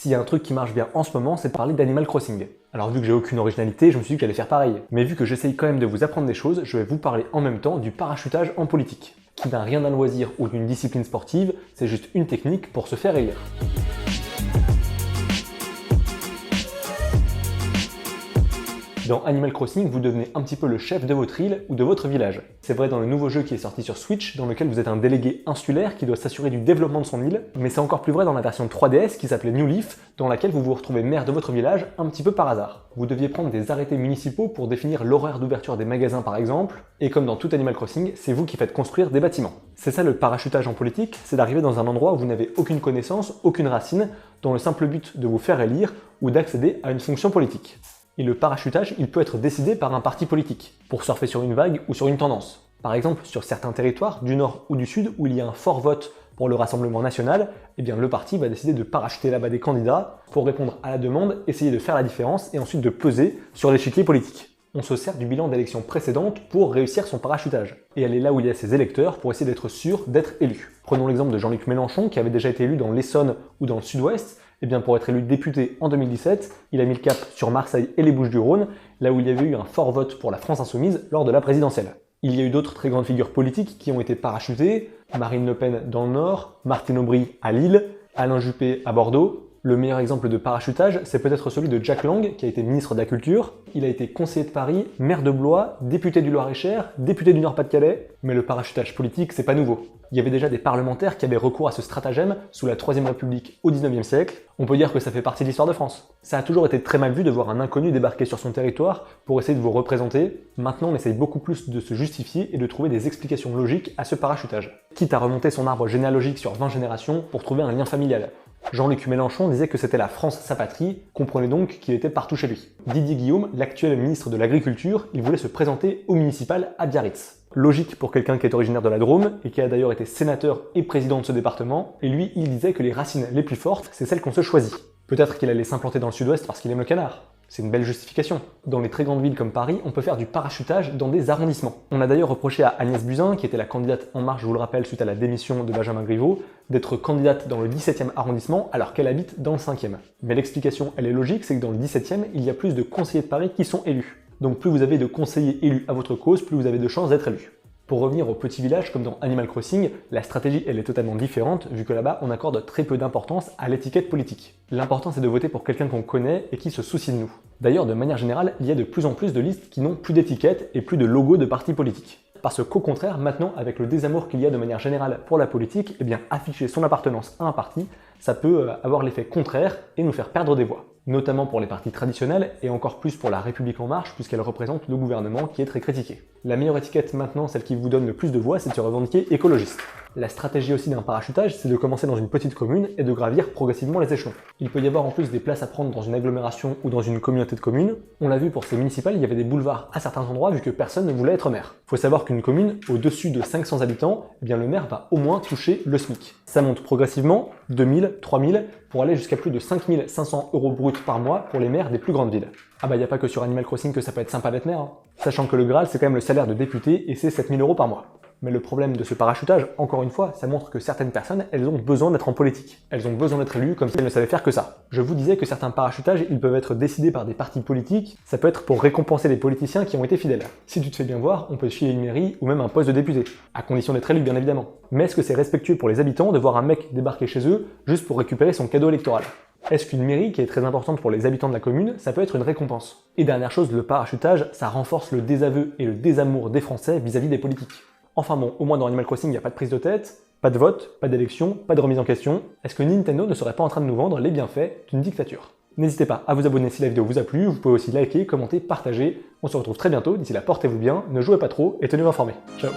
S'il y a un truc qui marche bien en ce moment, c'est de parler d'Animal Crossing. Alors vu que j'ai aucune originalité, je me suis dit que j'allais faire pareil. Mais vu que j'essaye quand même de vous apprendre des choses, je vais vous parler en même temps du parachutage en politique, qui n'a rien d'un loisir ou d'une discipline sportive, c'est juste une technique pour se faire élire. Dans Animal Crossing, vous devenez un petit peu le chef de votre île ou de votre village. C'est vrai dans le nouveau jeu qui est sorti sur Switch, dans lequel vous êtes un délégué insulaire qui doit s'assurer du développement de son île, mais c'est encore plus vrai dans la version 3DS qui s'appelait New Leaf, dans laquelle vous vous retrouvez maire de votre village un petit peu par hasard. Vous deviez prendre des arrêtés municipaux pour définir l'horaire d'ouverture des magasins par exemple, et comme dans tout Animal Crossing, c'est vous qui faites construire des bâtiments. C'est ça le parachutage en politique, c'est d'arriver dans un endroit où vous n'avez aucune connaissance, aucune racine, dans le simple but de vous faire élire ou d'accéder à une fonction politique. Et le parachutage, il peut être décidé par un parti politique, pour surfer sur une vague ou sur une tendance. Par exemple, sur certains territoires, du nord ou du sud, où il y a un fort vote pour le Rassemblement national, eh bien le parti va décider de parachuter là-bas des candidats pour répondre à la demande, essayer de faire la différence et ensuite de peser sur l'échiquier politique. On se sert du bilan d'élections précédentes pour réussir son parachutage, et aller là où il y a ses électeurs pour essayer d'être sûr d'être élu. Prenons l'exemple de Jean-Luc Mélenchon, qui avait déjà été élu dans l'Essonne ou dans le Sud-Ouest. Eh bien pour être élu député en 2017, il a mis le cap sur Marseille et les Bouches-du-Rhône, là où il y avait eu un fort vote pour la France insoumise lors de la présidentielle. Il y a eu d'autres très grandes figures politiques qui ont été parachutées, Marine Le Pen dans le Nord, Martine Aubry à Lille, Alain Juppé à Bordeaux. Le meilleur exemple de parachutage, c'est peut-être celui de Jack Lang, qui a été ministre de la Culture. Il a été conseiller de Paris, maire de Blois, député du Loir-et-Cher, député du Nord-Pas-de-Calais. Mais le parachutage politique, c'est pas nouveau. Il y avait déjà des parlementaires qui avaient recours à ce stratagème sous la Troisième République au XIXe siècle. On peut dire que ça fait partie de l'histoire de France. Ça a toujours été très mal vu de voir un inconnu débarquer sur son territoire pour essayer de vous représenter. Maintenant, on essaye beaucoup plus de se justifier et de trouver des explications logiques à ce parachutage. Quitte à remonter son arbre généalogique sur 20 générations pour trouver un lien familial. Jean-Luc Mélenchon disait que c'était la France sa patrie, comprenez donc qu'il était partout chez lui. Didier Guillaume, l'actuel ministre de l'Agriculture, il voulait se présenter au municipal à Biarritz. Logique pour quelqu'un qui est originaire de la Drôme et qui a d'ailleurs été sénateur et président de ce département, et lui, il disait que les racines les plus fortes, c'est celles qu'on se choisit. Peut-être qu'il allait s'implanter dans le sud-ouest parce qu'il aime le canard. C'est une belle justification. Dans les très grandes villes comme Paris, on peut faire du parachutage dans des arrondissements. On a d'ailleurs reproché à Agnès Buzyn, qui était la candidate En Marche, je vous le rappelle, suite à la démission de Benjamin Griveaux, d'être candidate dans le 17e arrondissement alors qu'elle habite dans le 5e. Mais l'explication, elle est logique, c'est que dans le 17e, il y a plus de conseillers de Paris qui sont élus. Donc plus vous avez de conseillers élus à votre cause, plus vous avez de chances d'être élu. Pour revenir au petit village, comme dans Animal Crossing, la stratégie elle est totalement différente, vu que là-bas on accorde très peu d'importance à l'étiquette politique. L'important c'est de voter pour quelqu'un qu'on connaît et qui se soucie de nous. D'ailleurs, de manière générale, il y a de plus en plus de listes qui n'ont plus d'étiquette et plus de logo de partis politiques. Parce qu'au contraire, maintenant, avec le désamour qu'il y a de manière générale pour la politique, eh bien afficher son appartenance à un parti, ça peut avoir l'effet contraire et nous faire perdre des voix. Notamment pour les partis traditionnels et encore plus pour la République En Marche puisqu'elle représente le gouvernement qui est très critiqué. La meilleure étiquette maintenant, celle qui vous donne le plus de voix, c'est de se revendiquer écologiste. La stratégie aussi d'un parachutage, c'est de commencer dans une petite commune et de gravir progressivement les échelons. Il peut y avoir en plus des places à prendre dans une agglomération ou dans une communauté de communes. On l'a vu pour ces municipales, il y avait des boulevards à certains endroits vu que personne ne voulait être maire. Faut savoir qu'une commune au-dessus de 500 habitants, eh bien le maire va au moins toucher le SMIC. Ça monte progressivement, 2000, 3000, pour aller jusqu'à plus de 5500 € bruts par mois pour les maires des plus grandes villes. Ah bah y a pas que sur Animal Crossing que ça peut être sympa d'être maire, hein. Sachant que le Graal c'est quand même le salaire de député et c'est 7000 € par mois. Mais le problème de ce parachutage, encore une fois, ça montre que certaines personnes, elles ont besoin d'être en politique. Elles ont besoin d'être élues comme si elles ne savaient faire que ça. Je vous disais que certains parachutages, ils peuvent être décidés par des partis politiques, ça peut être pour récompenser les politiciens qui ont été fidèles. Si tu te fais bien voir, on peut te filer une mairie ou même un poste de député, à condition d'être élu bien évidemment. Mais est-ce que c'est respectueux pour les habitants de voir un mec débarquer chez eux juste pour récupérer son cadeau électoral ? Est-ce qu'une mairie, qui est très importante pour les habitants de la commune, ça peut être une récompense ? Et dernière chose, le parachutage, ça renforce le désaveu et le désamour des Français vis-à-vis des politiques. Enfin bon, au moins dans Animal Crossing, il n'y a pas de prise de tête, pas de vote, pas d'élection, pas de remise en question. Est-ce que Nintendo ne serait pas en train de nous vendre les bienfaits d'une dictature ? N'hésitez pas à vous abonner si la vidéo vous a plu, vous pouvez aussi liker, commenter, partager. On se retrouve très bientôt, d'ici là portez-vous bien, ne jouez pas trop et tenez-vous informés. Ciao.